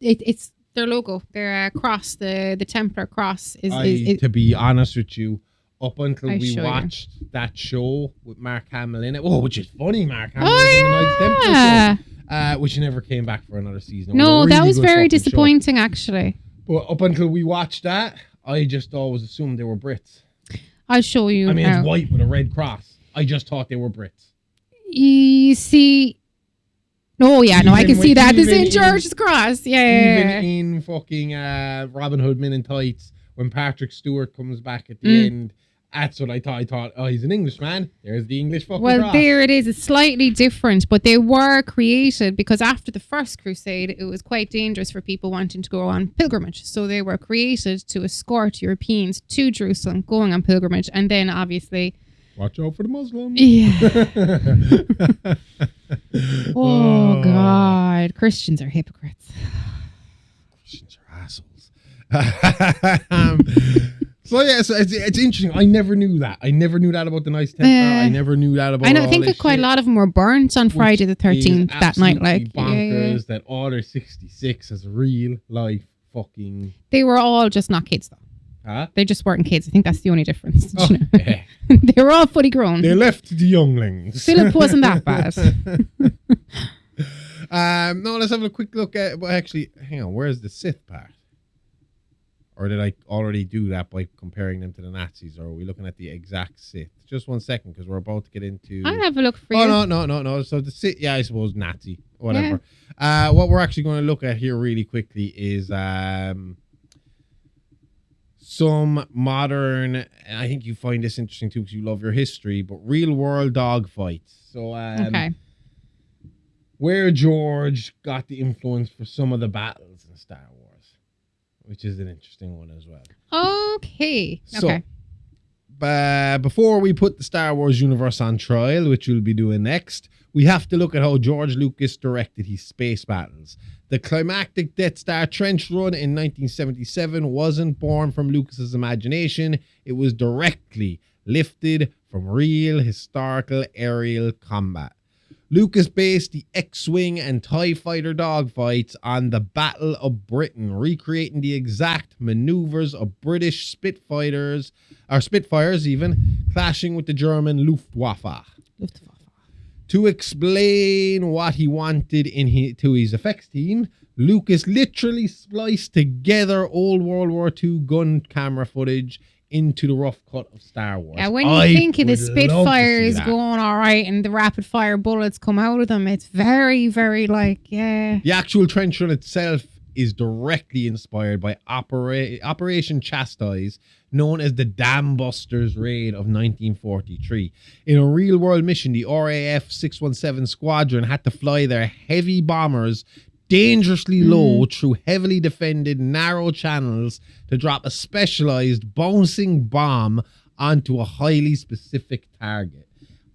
it's their logo. Their cross, the Templar cross. To be honest with you, up until we watched that show with Mark Hamill in it, which is funny, Mark Hamill was in the Knights Templar show. which never came back for another season. It No, a that really was good very fucking show. disappointing, actually. But up until we watched that, I just always assumed they were Brits. I'll show you. I mean, how. it's white with a red cross. I just thought they were Brits. You see. Oh, yeah, no, I can see that. The St. George's Cross. Yeah. Even in fucking Robin Hood Men in Tights, when Patrick Stewart comes back at the end, that's what I thought. I thought, oh, he's an Englishman. There's the English fucking cross. There it is. It's slightly different, but they were created because after the First Crusade, it was quite dangerous for people wanting to go on pilgrimage. So they were created to escort Europeans to Jerusalem going on pilgrimage. And then, obviously... Watch out for the Muslims. Yeah. Oh, God. Christians are hypocrites. Christians are assholes. So it's interesting. I never knew that. I never knew that about the Knights Templar. I never knew that about. I think that quite a lot of them were burnt on Friday the 13th that night. Like bonkers that Order 66 has real life fucking. They were all just not kids though. Huh? They just weren't kids. I think that's the only difference. Oh, you know? yeah. They were all fully grown. They left the younglings. Philip wasn't that bad. No, let's have a quick look at. Well, actually, hang on. Where's the Sith part? Or did I already do that by comparing them to the Nazis? Or are we looking at the exact Sith? Just 1 second, because we're about to get into... I'll have a look for you. Oh, no. So the Sith, yeah, I suppose Nazi, whatever. Yeah. What we're actually going to look at here really quickly is some modern... And I think you find this interesting too, because you love your history, but real-world dogfights. So, okay. Where George got the influence for some of the battles in Star Wars. Which is an interesting one as well. Okay. So, before we put the Star Wars universe on trial, which we'll be doing next, we have to look at how George Lucas directed his space battles. The climactic Death Star trench run in 1977 wasn't born from Lucas's imagination. It was directly lifted from real historical aerial combat. Lucas based the X-Wing and TIE Fighter dogfights on the Battle of Britain, recreating the exact maneuvers of British Spitfires even, clashing with the German Luftwaffe. To explain what he wanted to his effects team, Lucas literally spliced together old World War II gun camera footage into the rough cut of Star Wars. Yeah, when you think of the Spitfires going all right and the rapid fire bullets come out of them, it's very, very yeah. The actual trench run itself is directly inspired by Operation Chastise, known as the Dam Busters Raid of 1943. In a real-world mission, the RAF 617 Squadron had to fly their heavy bombers dangerously low through heavily defended narrow channels to drop a specialized bouncing bomb onto a highly specific target.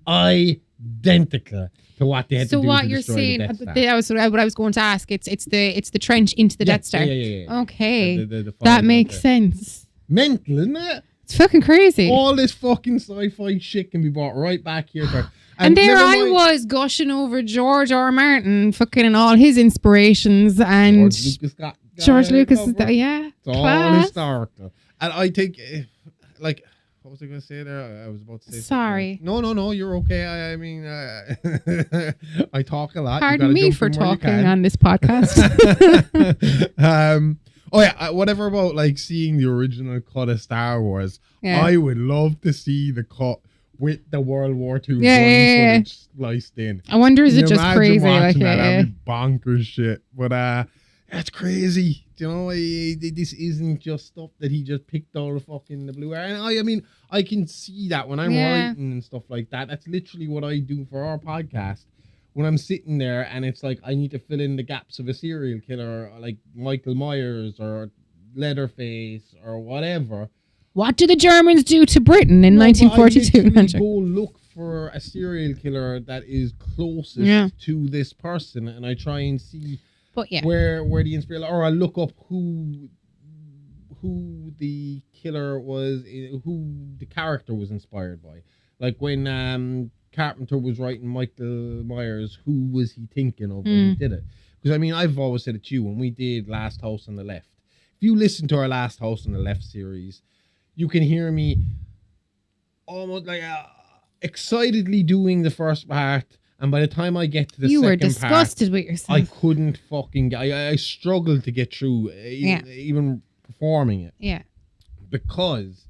Identical to what they had to do. So what to you're destroy saying, the Death Star. that was what I was going to ask. It's the trench into the Death Star. Yeah. Okay, The that makes sense. Mental, isn't it? It's fucking crazy. All this fucking sci-fi shit can be brought right back here. And there I was gushing over George R. Martin, fucking and all his inspirations, and George Lucas is that, yeah. It's all historical. And I think, what was I going to say there? I was about to say sorry. Something. No, you're okay. I mean, I talk a lot. Pardon me for talking on this podcast. Whatever about seeing the original cut of Star Wars. Yeah. I would love to see the cut with the World War II footage spliced in. I wonder, is it just crazy? That'd be bonkers shit. But that's crazy. You know, this isn't just stuff that he just picked out of fucking the blue air. And I mean, I can see that when I'm writing and stuff like that. That's literally what I do for our podcast. When I'm sitting there and it's like I need to fill in the gaps of a serial killer, like Michael Myers or Leatherface or whatever. What did the Germans do to Britain in 1942? I go look for a serial killer that is closest to this person, and I try and see where the inspiration, or I look up who the killer was, who the character was inspired by. Like when Carpenter was writing Michael Myers, who was he thinking of when he did it? Because I mean, I've always said it to you when we did Last House on the Left. If you listen to our Last House on the Left series, you can hear me almost excitedly doing the first part And by the time I get to the You were second disgusted with part, yourself. I couldn't fucking. I struggled to get through even performing it. Yeah. Because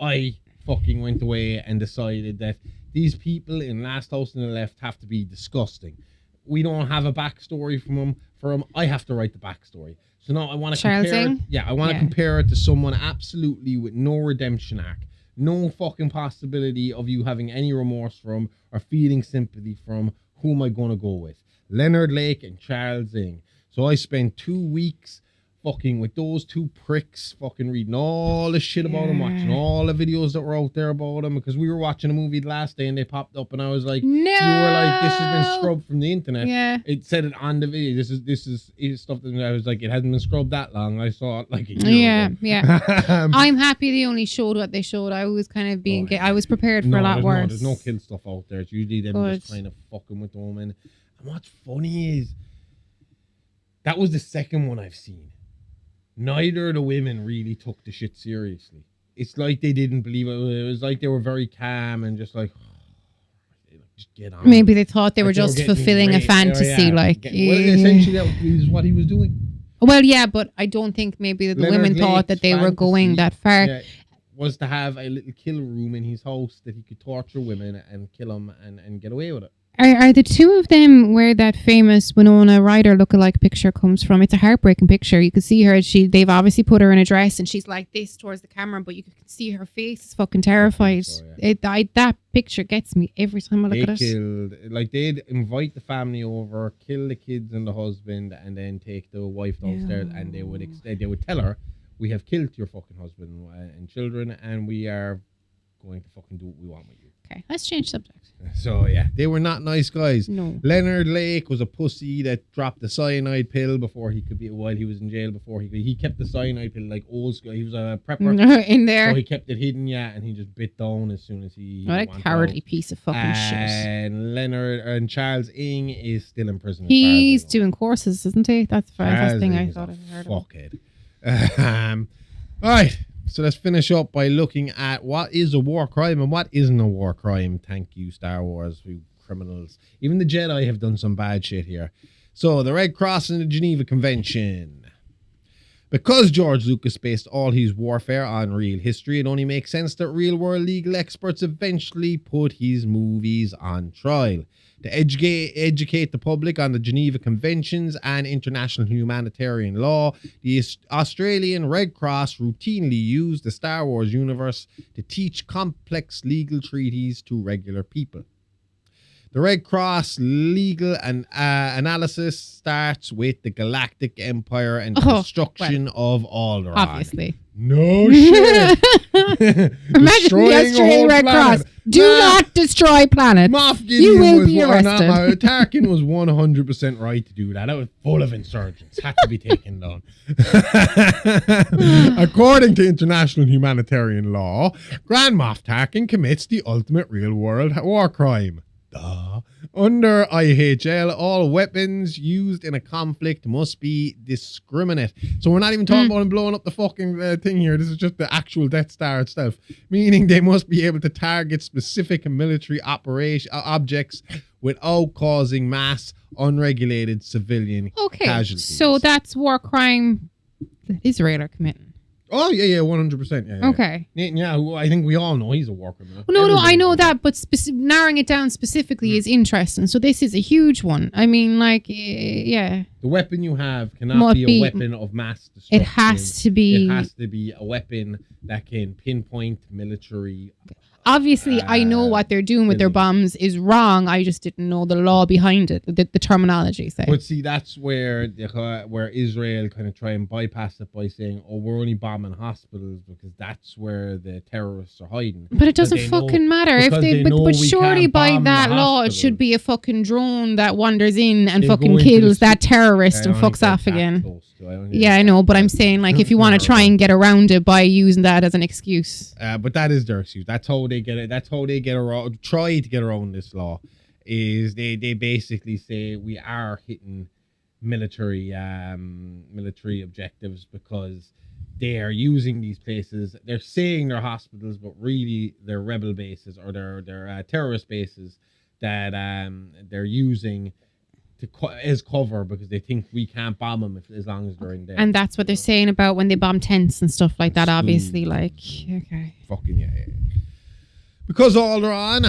I fucking went away and decided that these people in Last House on the Left have to be disgusting. We don't have a backstory from them. For them, I have to write the backstory. So now I want to compare. I want to compare it to someone absolutely with no redemption arc, no fucking possibility of you having any remorse from or feeling sympathy from. Who am I going to go with? Leonard Lake and Charles Ng. So I spent 2 weeks fucking with those two pricks, fucking reading all the shit about them, watching all the videos that were out there about them, because we were watching a movie the last day and they popped up and I was like, no! You were like, this has been scrubbed from the internet. Yeah. It said it on the video. This is stuff that I was like, it hasn't been scrubbed that long. I saw it like a year ago. Yeah. I'm happy they only showed what they showed. I was kind of being, I was prepared for a lot worse. There's no kill stuff out there. It's usually them just kind of fucking with the woman. And what's funny is, that was the second one I've seen. Neither of the women really took the shit seriously. It's like they didn't believe it. It was like they were very calm and just like, just get on. Maybe they thought they were just fulfilling a fantasy. Well, essentially that is what he was doing. Well, yeah, but I don't think maybe the women thought that they were going that far. Was to have a little kill room in his house that he could torture women and kill them and get away with it. Are the two of them where that famous Winona Ryder lookalike picture comes from? It's a heartbreaking picture. You can see her. They've obviously put her in a dress and she's like this towards the camera, but you can see her face is fucking terrified. So, yeah. That picture gets me every time I look at it. They'd invite the family over, kill the kids and the husband, and then take the wife downstairs, and they would tell her, "We have killed your fucking husband and children, and we are going to fucking do what we want with you." Okay, let's change subject. So yeah, they were not nice guys. No. Leonard Lake was a pussy that dropped the cyanide pill before he could be, while he was in jail. Before he kept the cyanide pill like old school. He was a prepper in there. So he kept it hidden, and he just bit down as soon as he. What a cowardly piece of fucking shit. And Leonard and Charles Ng is still in prison. He's doing courses, isn't he? That's the first thing I thought I heard of. Fuckhead. Right. So let's finish up by looking at what is a war crime and what isn't a war crime. Thank you, Star Wars, you criminals. Even the Jedi have done some bad shit here. So the Red Cross and the Geneva Convention. Because George Lucas based all his warfare on real history, it only makes sense that real-world legal experts eventually put his movies on trial. To educate the public on the Geneva Conventions and international humanitarian law, the Australian Red Cross routinely used the Star Wars universe to teach complex legal treaties to regular people. The Red Cross legal analysis starts with the Galactic Empire and the destruction of Alderaan. Obviously. No shit. Imagine the Australian Red Cross. Do not destroy planet. Moff you will be arrested. Tarkin was 100% right to do that. That was full of insurgents. Had to be taken down. According to international humanitarian law, Grand Moff Tarkin commits the ultimate real-world war crime. Duh. Under IHL, all weapons used in a conflict must be discriminate. So we're not even talking about him blowing up the fucking thing here. This is just the actual Death Star itself. Meaning they must be able to target specific military objects without causing mass, unregulated civilian casualties. So that's war crime that Israel are committing. Oh, yeah, 100%. Yeah. Okay. Yeah, I think we all know he's a war criminal. No, I know that, but narrowing it down specifically is interesting. So this is a huge one. I mean, like, yeah. The weapon you have cannot be a weapon of mass destruction. It has to be. It has to be a weapon that can pinpoint military. Obviously, I know what they're doing with their bombs is wrong. I just didn't know the law behind it, the terminology. Say. But see, that's where Israel kind of try and bypass it by saying, "Oh, we're only bombing hospitals because that's where the terrorists are hiding." But it doesn't fucking matter if they. But surely by that law, it should be a fucking drone that wanders in and fucking kills that terrorist and fucks off again. Yeah, I know, but I'm saying, like, if you want to try and get around it by using that as an excuse. But that is their excuse. That's how they get it. That's how they get around. Try to get around this law. Is they basically say we are hitting military objectives because they are using these places. They're saying they're hospitals, but really they're rebel bases or they're terrorist bases that they're using as cover because they think we can't bomb them as long as they're in there. And that's what they're saying about when they bomb tents and stuff like that, obviously. Like, okay. Fucking yeah. Because Alderaan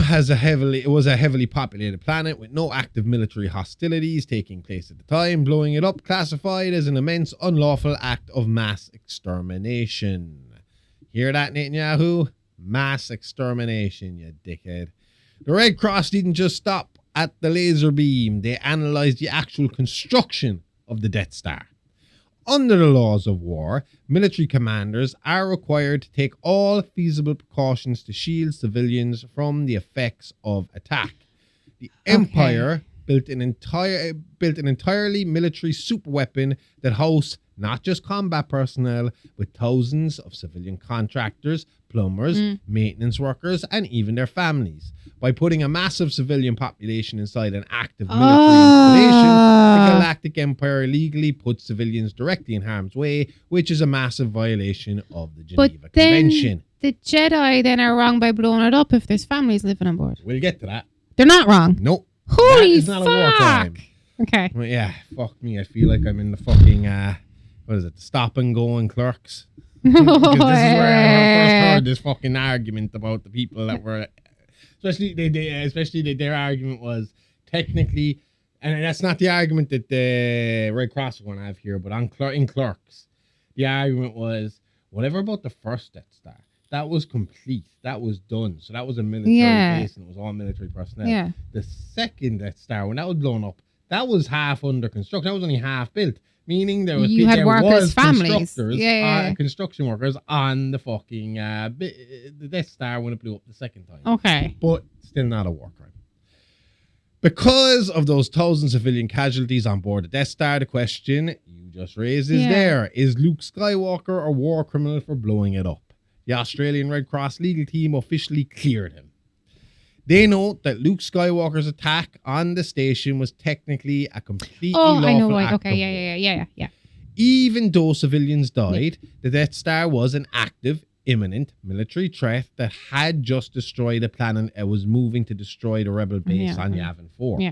was a heavily populated planet with no active military hostilities taking place at the time, blowing it up classified as an immense unlawful act of mass extermination. Hear that, Netanyahu? Mass extermination, you dickhead. The Red Cross didn't just stop at the laser beam. They analysed the actual construction of the Death Star. Under the laws of war, military commanders are required to take all feasible precautions to shield civilians from the effects of attack. The Empire built an entirely military superweapon that hosts not just combat personnel, but thousands of civilian contractors, plumbers, maintenance workers, and even their families. By putting a massive civilian population inside an active military installation, the Galactic Empire legally puts civilians directly in harm's way, which is a massive violation of the Geneva Convention. The Jedi then are wrong by blowing it up if there's families living on board. We'll get to that. They're not wrong. Nope. Holy fuck! Not a war crime. Okay. Well, yeah, fuck me. I feel like I'm in the fucking what is it? The stop and go and Clerks. Because this is where I first heard this fucking argument about the people that were, especially their argument was technically, and that's not the argument that the Red Cross are going to have here, but in Clerks, the argument was whatever about the first Death Star. That was complete. That was done. So that was a military base and it was all military personnel. Yeah. The second Death Star, when that was blown up, that was half under construction. That was only half built. Meaning there was families, construction workers on the fucking the Death Star when it blew up the second time. Okay, but still not a war crime. Because of those 1,000 civilian casualties on board the Death Star, the question you just raised is there: is Luke Skywalker a war criminal for blowing it up? The Australian Red Cross legal team officially cleared him. They note that Luke Skywalker's attack on the station was technically a completely lawful act of war. Yeah. Even though civilians died, the Death Star was an active, imminent military threat that had just destroyed a planet and was moving to destroy the rebel base on Yavin 4. Yeah.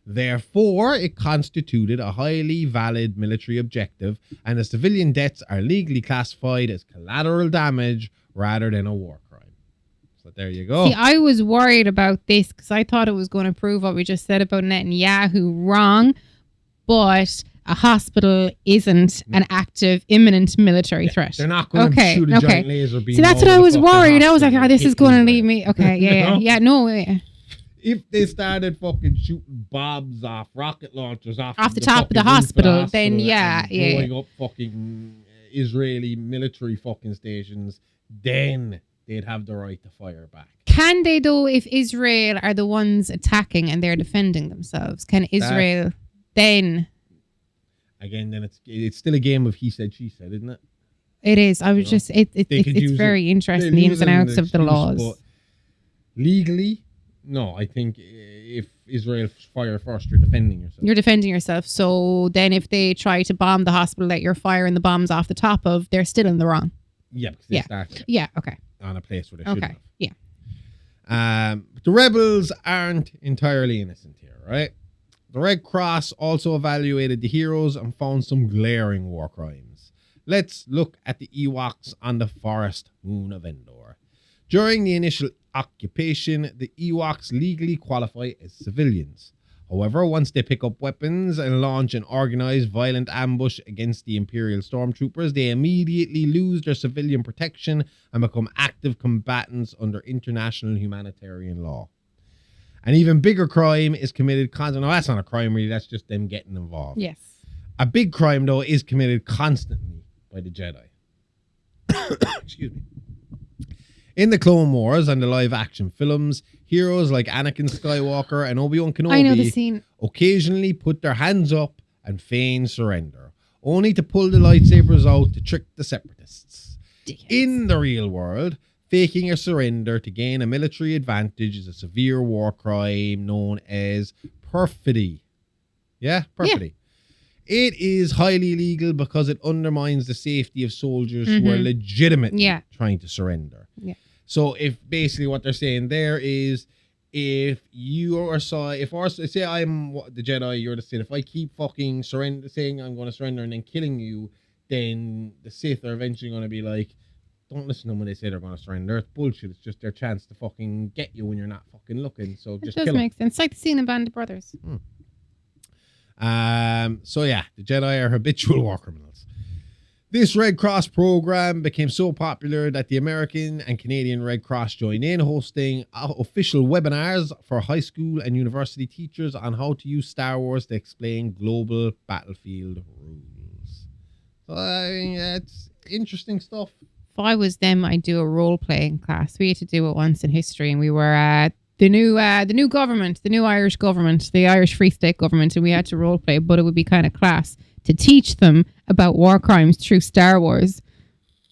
Therefore, it constituted a highly valid military objective, and the civilian deaths are legally classified as collateral damage rather than a war crime. So there you go. See, I was worried about this because I thought it was going to prove what we just said about Netanyahu wrong, but a hospital isn't an active, imminent military threat. They're not going to shoot a giant laser beam. See, that's what I was worried. I was like, this is going to leave me. Okay, no way. If they started fucking shooting bombs off, rocket launchers off the top of the hospital, then blowing up fucking Israeli military fucking stations, then they'd have the right to fire back. Can they though, if Israel are the ones attacking and they're defending themselves? Can Israel then? Again, then it's still a game of he said, she said, isn't it? It is. I was just it's very interesting, the ins and outs of the laws. Legally, no, I think if Israel fire first, you're defending yourself. You're defending yourself. So then if they try to bomb the hospital that you're firing the bombs off the top of, they're still in the wrong. Yeah, because they started. Yeah, okay. On a place where they shouldn't have. Yeah. But the rebels aren't entirely innocent here, right? The Red Cross also evaluated the heroes and found some glaring war crimes. Let's look at the Ewoks on the forest moon of Endor. During the initial occupation, the Ewoks legally qualify as civilians. However, once they pick up weapons and launch an organized violent ambush against the Imperial stormtroopers, they immediately lose their civilian protection and become active combatants under international humanitarian law. An even bigger crime is committed constantly. No, that's not a crime really, that's just them getting involved. Yes. A big crime, though, is committed constantly by the Jedi. Excuse me. In the Clone Wars and the live-action films, heroes like Anakin Skywalker and Obi-Wan Kenobi occasionally put their hands up and feign surrender, only to pull the lightsabers out to trick the Separatists. In the real world, faking a surrender to gain a military advantage is a severe war crime known as perfidy. Yeah, perfidy. Yeah. It is highly illegal because it undermines the safety of soldiers who are legitimately trying to surrender. Yeah. So if basically what they're saying there is if you are say I'm the Jedi, you're the Sith. If I keep fucking saying I'm going to surrender and then killing you, then the Sith are eventually going to be like, don't listen to them when they say they're going to surrender. It's bullshit. It's just their chance to fucking get you when you're not fucking looking. So It just does kill them. make sense. It's like the scene in Band of Brothers. So yeah, the Jedi are habitual war criminals. This Red Cross program became so popular that the American and Canadian Red Cross joined in, hosting official webinars for high school and university teachers on how to use Star Wars to explain global battlefield rules. So it's interesting stuff. If I was them, I'd do a role playing class. We had to do it once in history, and we were the new government, the new Irish government, the Irish Free State government, and we had to role play. But it would be kind of class to teach them about war crimes through Star Wars,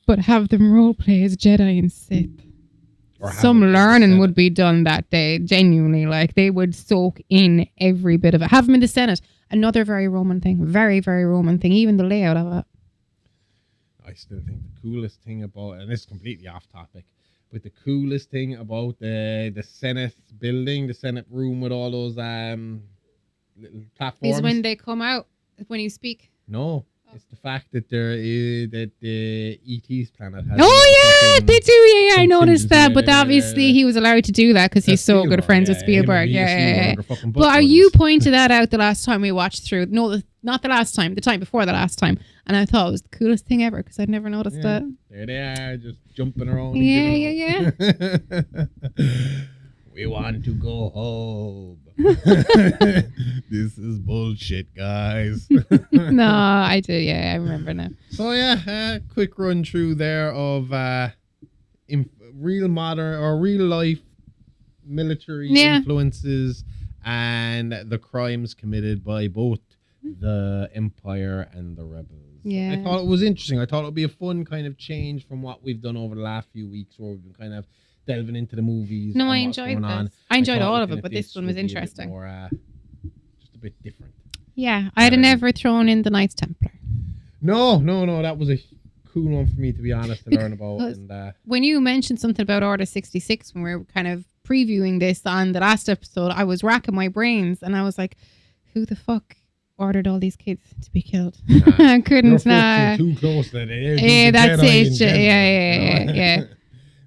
but have them role play as Jedi and Sith. Some learning would be done that day. Genuinely, like they would soak in every bit of it. Have them in the Senate. Another very Roman thing. Very, very Roman thing. Even the layout of it. I still think the coolest thing about, and this is completely off topic, but the coolest thing about the Senate building, the Senate room with all those little platforms, is when they come out, when you speak. No, it's the fact that that the ET's planet has. Oh yeah, they do. Yeah, I noticed that. But yeah, obviously, he was allowed to do that because he's so good friends with Spielberg. Yeah. But you pointed that out the last time we watched through. No, not the last time. The time before the last time, and I thought it was the coolest thing ever because I'd never noticed that. There they are, just jumping around. Yeah. We want to go home. This is bullshit, guys. No, I do. Yeah, I remember now. So yeah, quick run through there of real modern or real life military influences and the crimes committed by both the Empire and the Rebels. Yeah, I thought it was interesting. I thought it would be a fun kind of change from what we've done over the last few weeks, where we've been kind of delving into the movies. No, I enjoyed this. I enjoyed all of it, but this one was interesting. Just a bit different. Yeah, I'd have never thrown in the Knights Templar. No, that was a cool one for me, to be honest, to learn about. And when you mentioned something about Order 66, when we were kind of previewing this on the last episode, I was racking my brains, and I was like, who the fuck ordered all these kids to be killed? I couldn't. Too close to it. Yeah, that's it. Yeah.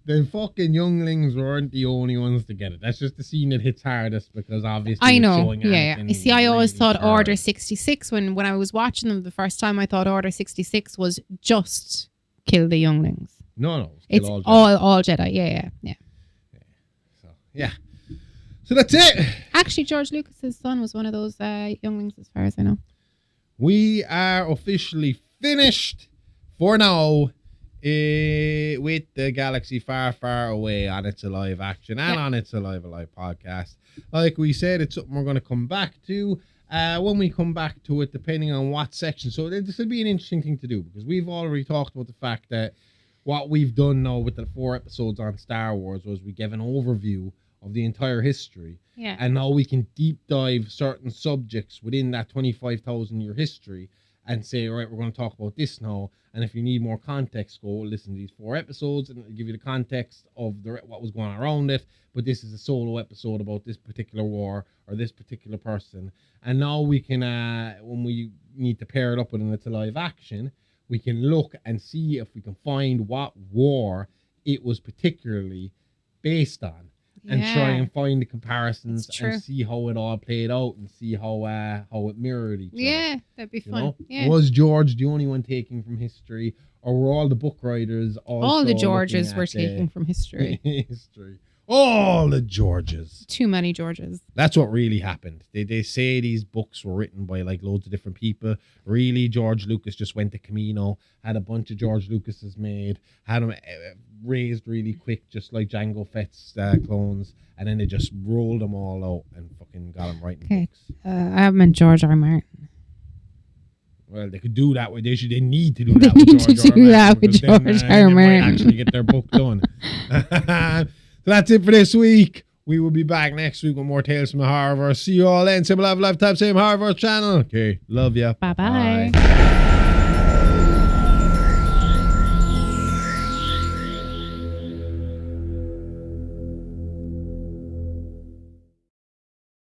The fucking younglings weren't the only ones to get it. That's just the scene that hits hardest because obviously I know. It's showing You see, I always thought Order 66 when I was watching them the first time. I thought Order 66 was just kill the younglings. No, it's all Jedi. Yeah. So that's it. Actually, George Lucas's son was one of those younglings, as far as I know. We are officially finished for now. With the Galaxy Far, Far Away on It's Alive Action and on It's Alive podcast. Like we said, it's something we're going to come back to when we come back to it, depending on what section. So this will be an interesting thing to do because we've already talked about the fact that what we've done now with the 4 episodes on Star Wars was we gave an overview of the entire history. Yeah. And now we can deep dive certain subjects within that 25,000 year history and say, all right, we're going to talk about this now. And if you need more context, go listen to these 4 episodes and it'll give you the context of what was going on around it. But this is a solo episode about this particular war or this particular person. And now we can, when we need to pair it up with an It's Alive Action, we can look and see if we can find what war it was particularly based on. And try and find the comparisons and see how it all played out and see how it mirrored each other. Yeah, that'd be fun. Yeah. Was George the only one taking from history, or were all the book writers also all the Georges were taking from history? All the Georges. Too many Georges. That's what really happened. They say these books were written by like loads of different people. Really, George Lucas just went to Camino, had a bunch of George Lucases made, had them raised really quick, just like Jango Fett's clones, and then they just rolled them all out and fucking got them writing books. I meant George R. Martin. Well, they could do that. They need to do that with George R. Martin. R. Martin. Actually get their book done. So that's it for this week. We will be back next week with more tales from the Horrorverse. See you all then. Same Live Lifetime, same Horrorverse channel. Okay, love ya. Bye-bye. Bye.